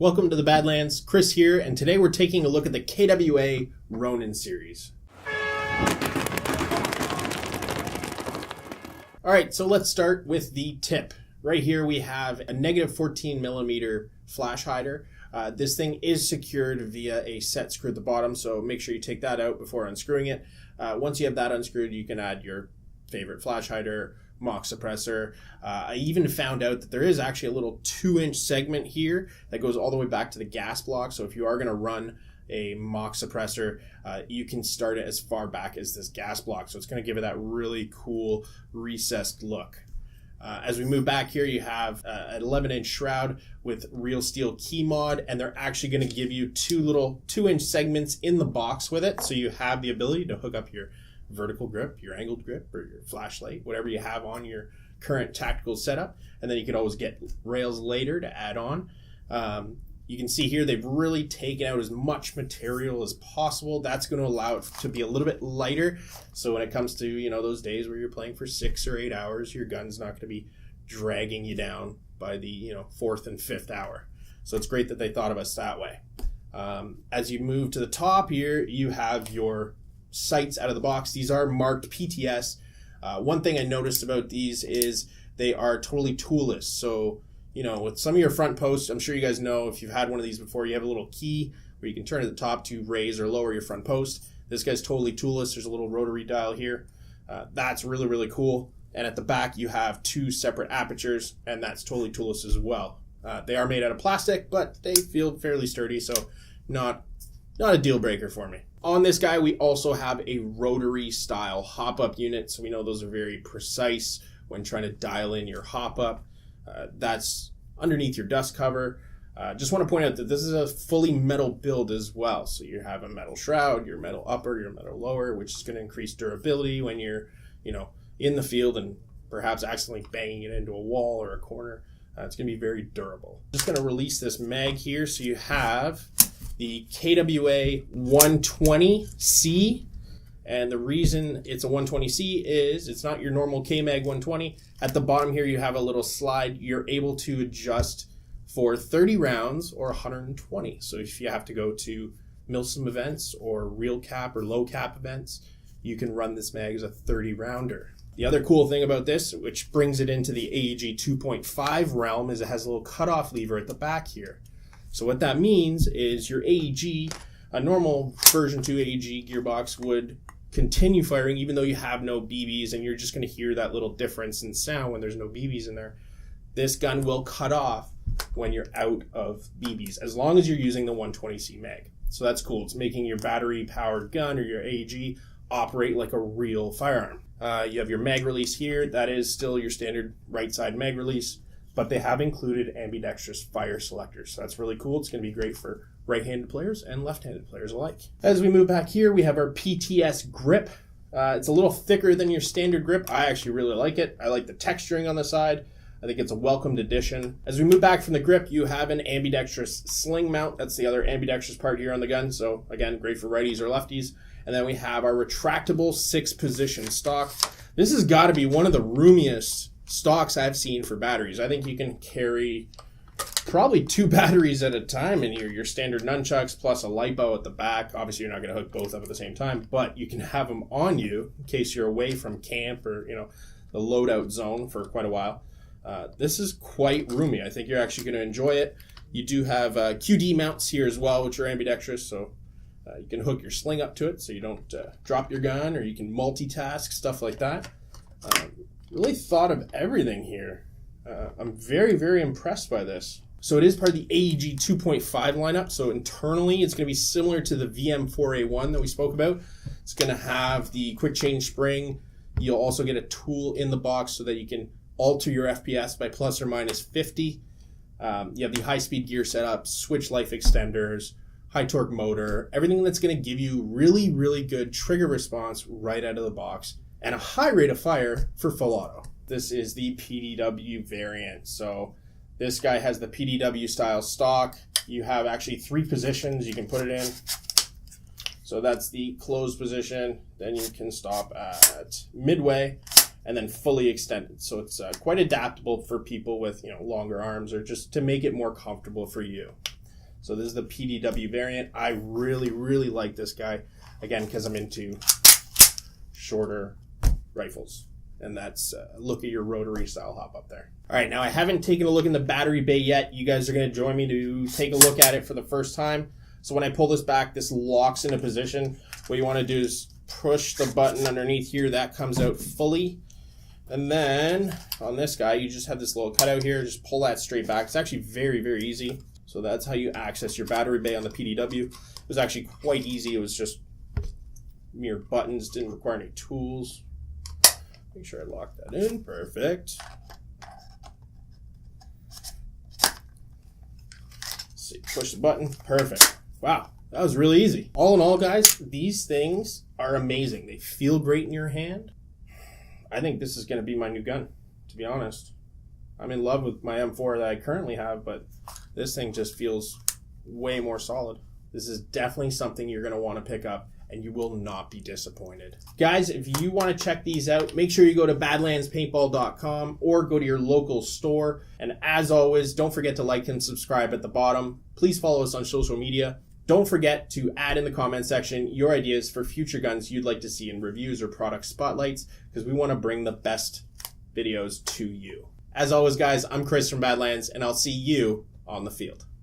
Welcome to the Badlands, Chris here, and today we're taking a look at the KWA Ronin series. Alright, so let's start with the tip. Right here we have a negative 14 millimeter flash hider. This thing is secured via a set screw at the bottom, so make sure you take that out before unscrewing it. Once you have that unscrewed, you can add your favorite flash hider, mock suppressor. I even found out that there is actually a little 2-inch segment here that goes all the way back to the gas block. So if you are going to run a mock suppressor, you can start it as far back as this gas block. So it's going to give it that really cool recessed look. As we move back here, you have an 11-inch shroud with real steel key mod, and they're actually going to give you two little 2-inch segments in the box with it. So you have the ability to hook up your vertical grip, your angled grip, or your flashlight, whatever you have on your current tactical setup, and then you can always get rails later to add on. You can see here they've really taken out as much material as possible. That's going to allow it to be a little bit lighter, so when it comes to those days where you're playing for 6 or 8 hours, your gun's not going to be dragging you down by the 4th and 5th hour. So it's great that they thought of us that way. As you move to the top here, you have your sights out of the box. These are marked PTS. One thing I noticed about these is they are totally toolless. So, with some of your front posts, I'm sure you guys know if you've had one of these before, you have a little key where you can turn at the top to raise or lower your front post. This guy's totally toolless. There's a little rotary dial here. That's really, really cool. And at the back, you have 2 separate apertures, and that's totally toolless as well. They are made out of plastic, but they feel fairly sturdy, so not a deal breaker for me. On this guy, we also have a rotary style hop-up unit, so we know those are very precise when trying to dial in your hop-up. That's underneath your dust cover. Just want to point out that this is a fully metal build as well. So you have a metal shroud, your metal upper, your metal lower, which is going to increase durability when you're, in the field and perhaps accidentally banging it into a wall or a corner. It's going to be very durable. Just going to release this mag here. So you have the KWA 120C, and the reason it's a 120C is it's not your normal KMag 120. At the bottom here you have a little slide. You're able to adjust for 30 rounds or 120. So if you have to go to MILSIM events or real cap or low cap events, you can run this mag as a 30 rounder. The other cool thing about this, which brings it into the AEG 2.5 realm, is it has a little cutoff lever at the back here. So what that means is your AEG, a normal version 2 AEG gearbox, would continue firing even though you have no BBs, and you're just going to hear that little difference in sound when there's no BBs in there. This gun will cut off when you're out of BBs, as long as you're using the 120C mag. So that's cool. It's making your battery-powered gun or your AEG operate like a real firearm. You have your mag release here. That is still your standard right side mag release, but they have included ambidextrous fire selectors. So that's really cool. It's going to be great for right-handed players and left-handed players alike. As we move back here, we have our Pts Grip. It's a little thicker than your standard grip. I actually really like it. I like the texturing on the side. I think it's a welcomed addition. As we move back from the grip, you have an ambidextrous sling mount. That's the other ambidextrous part here on the gun. So again, great for righties or lefties. And then we have our retractable 6-position stock. This has got to be one of the roomiest stocks I've seen for batteries. I think you can carry probably 2 batteries at a time in your standard nunchucks plus a lipo at the back. Obviously, you're not going to hook both up at the same time, but you can have them on you in case you're away from camp or the loadout zone for quite a while. This is quite roomy. I think you're actually going to enjoy it. You do have QD mounts here as well, which are ambidextrous, so you can hook your sling up to it so you don't drop your gun, or you can multitask, stuff like that. Really thought of everything here. I'm very, very impressed by this. So it is part of the AEG 2.5 lineup. So internally, it's going to be similar to the VM4A1 that we spoke about. It's going to have the quick change spring. You'll also get a tool in the box so that you can alter your FPS by plus or minus 50. You have the high-speed gear setup, switch life extenders, high torque motor, everything that's going to give you really, really good trigger response right out of the box, and a high rate of fire for full auto. This is the PDW variant. So this guy has the PDW style stock. You have actually 3 positions you can put it in. So that's the closed position. Then you can stop at midway and then fully extended. So it's quite adaptable for people with longer arms, or just to make it more comfortable for you. So this is the PDW variant. I really, really like this guy. Again, because I'm into shorter rifles. And that's, look at your rotary style hop up there. All right, now I haven't taken a look in the battery bay yet. You guys are going to join me to take a look at it for the first time. So when I pull this back, this locks into position. What you want to do is push the button underneath here. That comes out fully. And then on this guy, you just have this little cutout here. Just pull that straight back. It's actually very, very easy. So that's how you access your battery bay on the PDW. It was actually quite easy. It was just mere buttons, didn't require any tools. Make sure I lock that in. Perfect. Let's see, push the button. Perfect. Wow, that was really easy. All in all, guys, these things are amazing. They feel great in your hand. I think this is going to be my new gun, to be honest. I'm in love with my M4 that I currently have, but this thing just feels way more solid. This is definitely something you're going to want to pick up, and you will not be disappointed. Guys, if you want to check these out, make sure you go to badlandspaintball.com or go to your local store. And as always, don't forget to like and subscribe at the bottom. Please follow us on social media. Don't forget to add in the comment section your ideas for future guns you'd like to see in reviews or product spotlights, because we want to bring the best videos to you. As always, guys, I'm Chris from Badlands, and I'll see you on the field.